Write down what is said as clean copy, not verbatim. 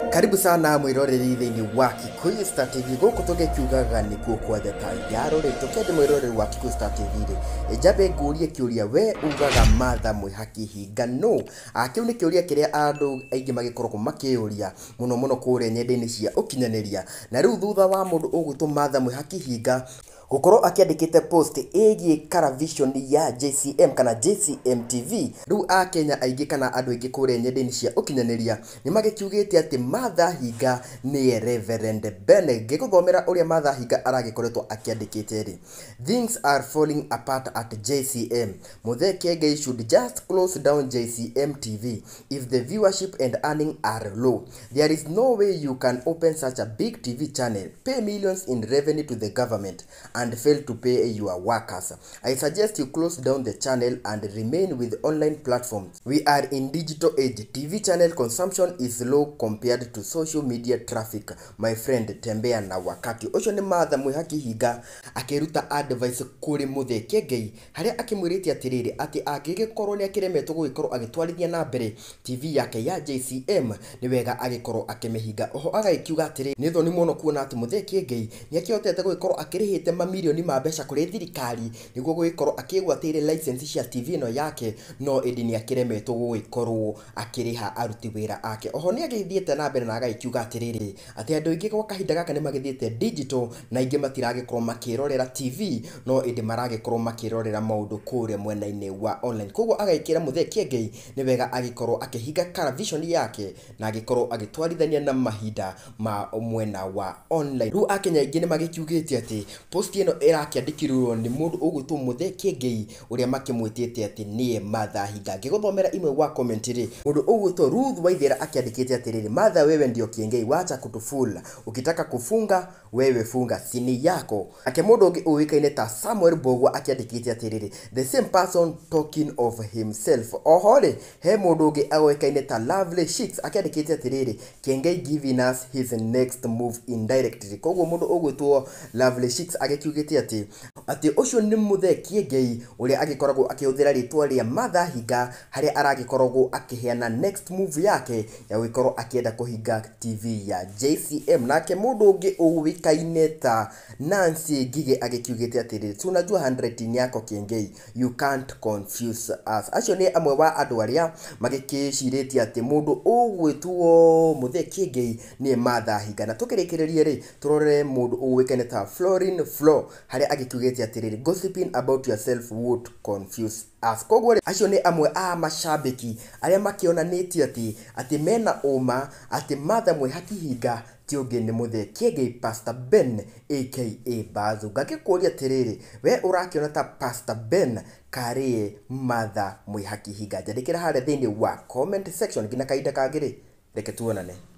Karibu sana mwiroreri thini wa Kikuyu Star TV guku tugikiugaga nikuo kwatheta yarore tukende mwiroreri wa Kikuyu Star TV ejabe ngurie kiuria we ugaga matha Mwihaki Hinga no akiu ni kiuria kiria andu aingi magikorwo makiuria muno kure nyende-ini cia ukinyaniria na riu thutha wa mundu ugwitwo matha Mwihaki Hinga gukorwo akiandikite post egie Karavision ya JCM kana JCM TV riu a Kenya aingi kana andu aingi kure nyende-ini cia ukinyaniria ni magikiugite ati matha Hinga ni Reverend Ben giguthomera uria matha Hinga aragikoretwo akiandikite ri things are falling apart at JCM Kiengei should just close down JCM TV if the viewership and earning are low. There is no way you can open such a big TV channel, pay millions in revenue to the government and fail to pay your workers. I suggest you close down the channel and remain with online platforms. We are in digital age. TV channel consumption is low compared to social media traffic. My friend, tembea na wakati. Ucio ni matha Mwihaki Hinga akiruta advice kuri Kiengei haria akimwiritie atiriri ati angigikorwo ni akiremetwo gugikorwo agitwarithia na mbere TV yake ya JCM ni wega agikorwo akimihinga. Oho agaikiuga atiriri ni thoni muno kuona ati Kiengei ni akihotete gugikorwo akirihite mamilioni ma mbeca kuri thirikari niguo gugikorwo akigwatire license cia TV no yake no indi ni akiremetwo gugikorwo akiriha aruti wira ake. Oho ni agithiete na mbere na agaikiuga atiriri ati andu aingi kwa kahinda gaka ni magithiete digital na ingi matiragikorwo makirorera TV no indi maragikorwo makirorera maundu kure mwena-ini wa online. Koguo agaikira Kiengei ni wega agikorwo akihinga Karavision yake na agikorwo agitwarithania na mahinda ma mwena wa online. Ru akenya ingi ni magikiugite ati post ino irakiandikirwo ni mundu ugwitwo Kiengei uria makimwitite ati nie matha Hinga. Ngiguthomera imwe wa comment ri mundu ugwitwo Ruth Waithera akiandikite atiriri matha wewe ndio Kiengei wacha kutufula ukitaka kufunga wewe funga sini yako. Ake mundu ungi uwikaine ta Samuel Bogwa akiandikite atiriri the same person talking of himself. Ohore he mundu ungi awikaine ta Lovely Chicks akiandikite atiriri Kiengei giving us his next move indirectly. Koguo mundu ugwitwo Lovely Chicks agikiugite ati ucio ni Kiengei uria agikoragwo akihuthira ritwa ria matha Hinga haria aragikoragwo akiheana next move yake ya gukorwo akienda kuhinga TV ya JCM. Nake mundu ungi uwikaine ta Nancy Ngige agikiugite atiriri tunajua handwriting yako Kiengei, you can't confuse us. Acio ni amwe wa andu aria magikiciritie ati mundu ugwitwo Kiengei ni matha Hinga. Na tukirikirerie ri turore mundu uwikaine ta Florin Flo haria agikiugite atiriri gossiping about yourself would confuse us. Koguo acio ni amwe a mashabiki aria makionanitie ati mena uma ati matha Mwihaki Hinga tiungi ni Kiengei Pastor Ben aka Bazu. Ngakikuria atiriri we urakiona ta Pastor Ben kari matha Mwihaki Hinga? Jandikira haria thini wa comment section gina kaida kagiri reke tuonane.